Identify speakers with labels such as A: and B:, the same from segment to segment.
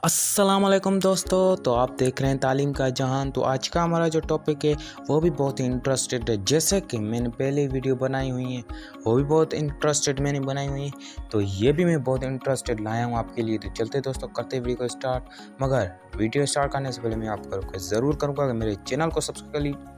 A: अस्सलाम वालेकुम दोस्तों। तो आप देख रहे हैं तालीम का जहान। तो आज का हमारा जो टॉपिक है वो भी बहुत ही इंटरेस्टेड है। जैसे कि मैंने पहले वीडियो बनाई हुई है वो भी बहुत इंटरेस्टेड मैंने बनाई हुई है, तो ये भी मैं बहुत इंटरेस्टेड लाया हूँ आपके लिए। तो चलते दोस्तों करते वीडियो को स्टार्ट। मगर वीडियो स्टार्ट करने से पहले मैं आपको रिक्वेस्ट ज़रूर करूँगा कि मेरे चैनल को सब्सक्राइब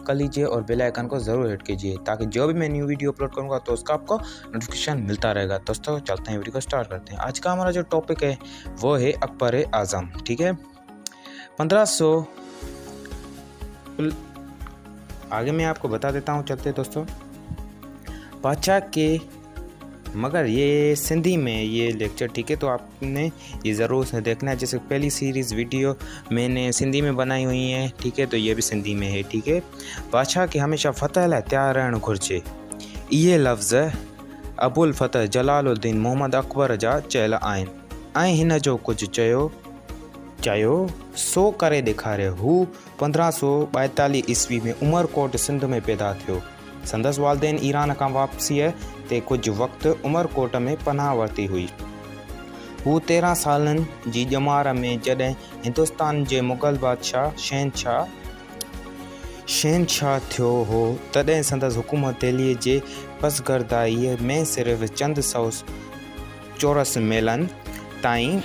A: कर लीजिए और बेल आइकन को ज़रूर हिट कीजिए, ताकि जो भी मैं न्यू वीडियो अपलोड करूँगा तो उसका आपको नोटिफिकेशन मिलता रहेगा। दोस्तों चलते हैं वीडियो को स्टार्ट करते हैं। आज का हमारा जो टॉपिक है वो है अकबर आज़म। ठीक है, 1500 आगे मैं आपको बता देता हूँ। चलते दोस्तों बादशाह के, मगर ये सिंधी में ये लेक्चर, ठीक है, तो आपने ये ज़रूर से देखना है। जैसे पहली सीरीज़ वीडियो मैंने सिंधी में बनाई हुई है, ठीक है, तो ये भी सिंधी में है। ठीक है, बादशाह खे हमेशा फ़तह लाइ तैयार रहणु घुरिजे। इहे लफ़्ज़ अबुल फ़तह जलालुद्दीन मुहम्मद अकबर जा चयल आहिनि ऐं हिन जो कुझु चयो सो करे ॾेखारे। हू 1542 ईस्वी में उमरकोट सिंध में पैदा थियो। संदसि वालदेन ईरान खां वापसीअ ते कुझु वक़्तु उमरकोट में पनाह वरिती हुई। हू 13 सालनि जी ॼमार में जॾहिं हिंदुस्तान जे मुग़ल बादशाह शहनशाह थियो हो, तॾहिं संदसि हुकूमत दिल्लीअ जे पसगरदाईअ में सिर्फ़ु चंद सौ चौरस मेलनि ताईं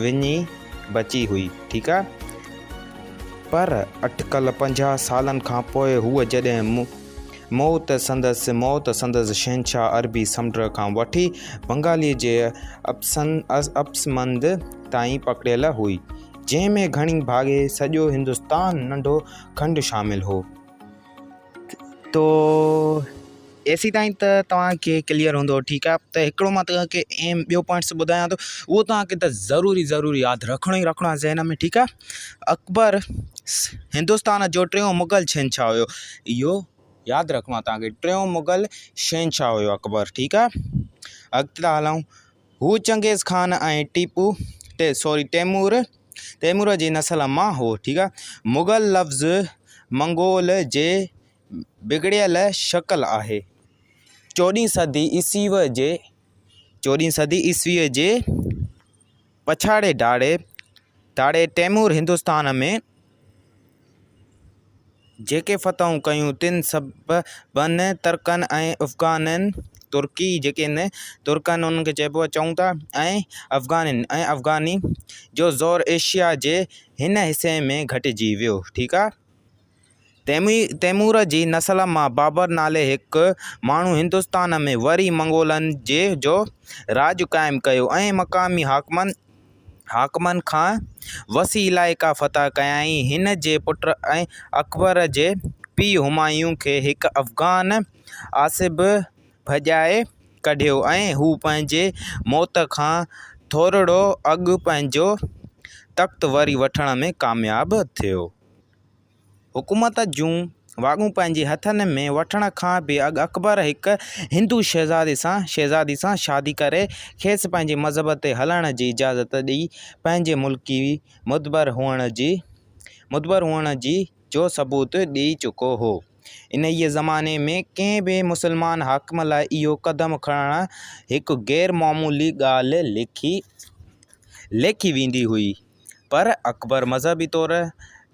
A: वञी बची हुई। ठीकु आहे, पर अटकल 50 सालनि खां पोइ हूअ जॾहिं मौत संदसि शहनशाह अरबी समुंड खां वठी बंगालीअ जे अपसमंद ताईं पकड़ियल हुई, जंहिंमें घणी भाॻे सॼो हिंदुस्तान नंढो खंड शामिल हो। तो एसी ताईं त तव्हांखे क्लियर हूंदो। ठीकु आहे, त हिकिड़ो मां तव्हांखे एम ॿियो पॉइंट्स ॿुधायां थो, उहो तव्हांखे त ज़रूरी यादि रखिणो आहे ज़हन में। ठीकु आहे, अकबर हिंदुस्तान जो टियों मुग़ल शहनशाह हुयो। इहो यादि रखिणो आहे तव्हांखे, टियों मुग़ल शहनशाह हुयो अकबर। ठीकु आहे, अॻिते था हलूं। हू चंगेज़ खान ऐं तैमूर जी नस्ल मां हो। ठीकु आहे, मुग़ल लफ़्ज़ मंगोल जे बिगड़ियल शक्ल आहे। 14वीं सदी ईस्वीअ जे पछाड़े दाड़े तैमूर हिंदुस्तान में जेके फ़तहूं कयूं तिन सबबनि तुर्कनि ऐं अफ़गाननि, तुर्की जेके आहिनि तुर्कनि उन्हनि खे चइबो आहे, चऊं था, ऐं अफ़गानी जो ज़ोर एशिया जे हिन हिसे में घटिजी वियो। ठीकु आहे, तैमूर जी नस्ल मां बाबर नाले हिकु माण्हू हिंदुस्तान में वरी मंगोलनि जो राज क़ाइमु कयो ऐं मक़ामी हाकमनि खां वसी इलाइक़ा फ़तह कयाईं। हिन जे पुट ऐं अकबर जे पीउ हुमायूं खे हिकु अफ़गान आसिब भॼाए कढियो ऐं हू पंहिंजे मौत खां थोरो अॻु पंहिंजो तख़्त वरी वठण में कामयाबु थियो। हुकूमत जूं वाॻूं पंहिंजे हथनि में वठण खां बि अॻु अकबर हिकु हिंदू शहज़ादी सां शादी करे खेसि पंहिंजे मज़हब ते हलण जी इजाज़त ॾेई पंहिंजे मुल्की मुदबर हुअण जी जो सबूत ॾेई चुको हो। इन ई ज़माने में कंहिं बि मुस्लमान हाकिम लाइ इहो क़दम खणणु हिकु गैर मामूली ॻाल्हि लेखी वेंदी हुई, पर अकबर मज़हबी तौरु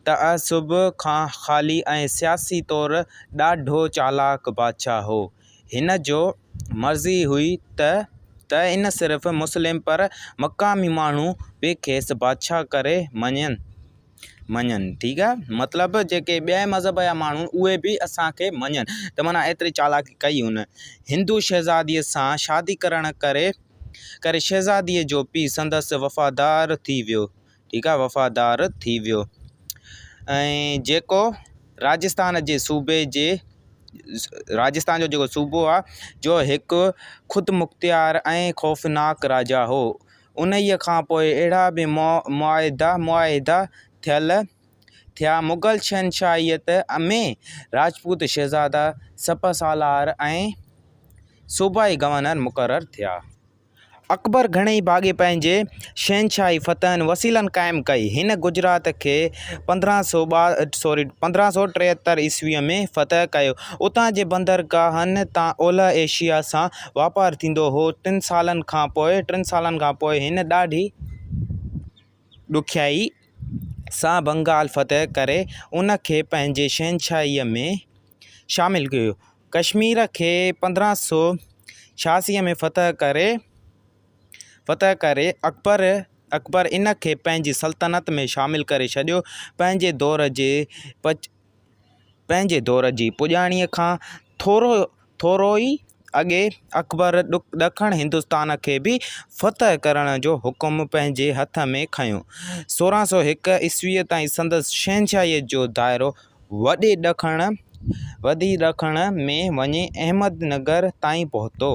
A: तअसुब खां ख़ाली ऐं सियासी तौरु ॾाढो चालाक बादशाह हो। हिन जो मर्ज़ी हुई त इन सिर्फ़ु मुस्लिम पर मक़ामी माण्हू बि खेसि बादशाह करे मञनि। ठीकु आहे, मतिलबु जेके ॿिए मज़हब जा माण्हू उहे बि असांखे मञनि, त माना एतिरी चालाकी कई हुन। हिंदू शहज़ादीअ सां शादी करण करे शहज़ादीअ जो पीउ संदसि वफ़ादार थी वियो। ठीकु आहे, वफ़ादार थी वियो ऐं जेको राजस्थान जो जेको सूबो आहे जो हिकु ख़ुदमुख़्तियार ऐं ख़ौफ़नाक राजा हो। उन्हीअ खां पोइ अहिड़ा बि मुआहिदा थिया। मुग़ल शहनशाहियत में राजपूत शहज़ादा सपसालार ऐं सूबाई गवर्नर मुक़ररु थिया। अकबर घणेई भाॻे पंहिंजे शहनशाही फ़तहनि वसीलनि क़ाइमु कई। हिन गुजरात खे 1573 ईस्वीअ में फ़तह कयो। उतां जे बंदरगाहनि तां ओलह एशिया सां वापारु थींदो हो। 3 सालनि खां पोइ हिन ॾुखियाई सां बंगाल फ़तह करे उन खे पंहिंजे शहनशाहीअ में शामिलु कयो। कश्मीर खे 1586 में फ़तह करे अकबर इन खे पंहिंजी सल्तनत में शामिलु करे छॾियो। पंहिंजे दौर जी पुॼाणीअ खां थोरो ई अॻे अकबर ॾखण हिंदुस्तान खे बि फ़तह करण जो हुकुम पंहिंजे हथ में खंयो। 1601 ईस्वीअ ताईं संदसि शहनशाहीअ जो दाइरो वॾे ॾखण में वञी अहमदनगर ताईं पहुतो।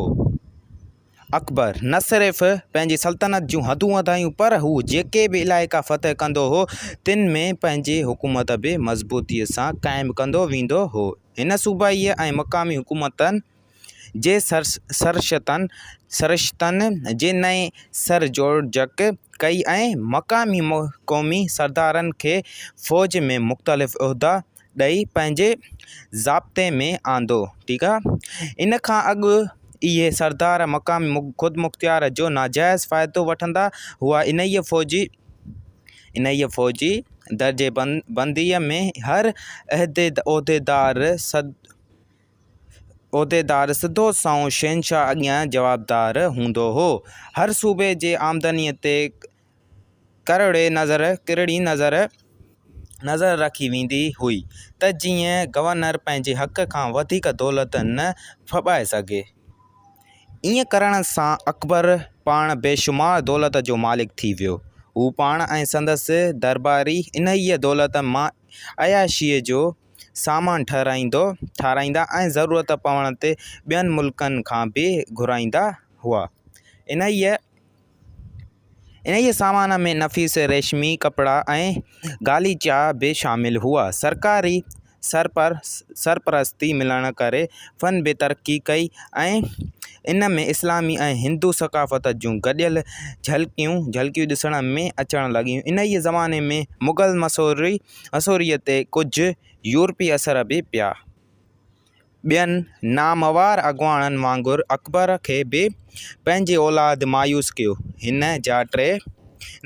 A: अकबर न सिर्फ़ पंहिंजी सल्तनत जूं हदूं वधायूं पर हू जेके बि इलाइक़ा फ़तह कंदो हो तिन में पंहिंजी हुकूमत बि मज़बूतीअ सां क़ाइमु कंदो वेंदो हो। हिन सूबाईअ ऐं मक़ामी हुकूमतनि जे सरशतनि जे नएं सरजोड़जक कई ऐं मक़ामी क़ौमी सरदारनि खे फ़ौज में मुख़्तलिफ़ उहिदा ॾेई पंहिंजे ज़ाब्ते में आंदो। ठीकु आहे। इन खां अॻु इहे सरदार मक़ामी ख़ुदमुख़्तियार जो नाजाइज़ फ़ाइदो वठंदा हुआ। इन्हीअ फ़ौजी दर्जे बंदीअ में हर उहिदेदार सिधो संओं शहनशाह अॻियां जवाबदार हूंदो हो। हर सूबे जे आमदनीअ ते किरड़ी नज़र रखी वेंदी हुई त जीअं गवर्नर पंहिंजे हक़ खां वधीक दौलत न फॿाए सघे। ईअं करण सां अकबर पाण बेशुमार दौलत जो मालिक थी वियो। हू पाण ऐं संदसि दरबारी इन्हीअ दौलत मां अयाशीअ जो सामान ठाराईंदा ऐं ज़रूरत पवण ते ॿियनि मुल्कनि खां बि घुराईंदा हुआ। इन्हीअ सामान में नफ़ीस रेशमी कपिड़ा ऐं गालीचा बि शामिलु हुआ। सरकारी सरपरस्ती मिलण करे फ़न बि तरक़ी कई ऐं इन में इस्लामी ऐं हिंदू सक़ाफ़त जूं गॾियल झलकियूं ॾिसण में अचण लॻियूं। इन्हीअ ज़माने में मुग़ल मसूरीअ ते कुझु यूरोपी असर बि पिया। ॿियनि नामवार अॻुवाणनि वांगुरु अकबर खे बि पंहिंजे औलाद मायूस कयो। हिन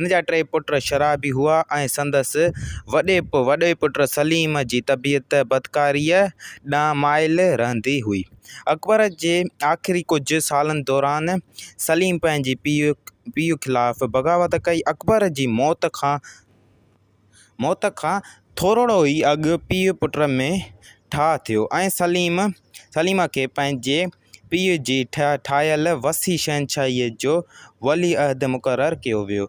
A: जा टे पुट शराबी हुआ ऐं संदसि वॾे पुट सलीम जी तबियत बदकारीअ ॾांहुं माइल रहंदी हुई। अकबर जे आख़िरी कुझु सालनि दौरान सलीम पंहिंजे पीउ ख़िलाफ़ बग़ावत कई। अकबर जी मौत खां थोरो ई अॻु पीउ पुट में ठाह थियो ऐं सलीम खे पंहिंजे पीउ जी ठाहियल वसी शहनशाहीअ जो वली अहद मुक़ररु कयो वियो।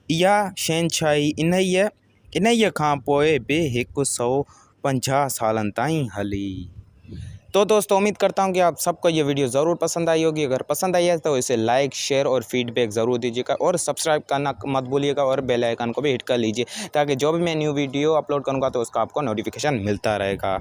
A: इहा शहनशाही इन्हीअ खां पोइ बि 150 सालनि ताईं हली। तो दोस्तों उम्मीद करता हूँ कि आप सबको ये वीडियो ज़रूर पसंद आई होगी। अगर पसंद आई है तो इसे लाइक शेयर और फीडबैक ज़रूर दीजिएगा और सब्सक्राइब करना मत भूलिएगा और बेल आइकन को भी हिट कर लीजिए ताकि जो भी मैं न्यू वीडियो अपलोड करूँगा तो उसका आपको नोटिफिकेशन मिलता रहेगा।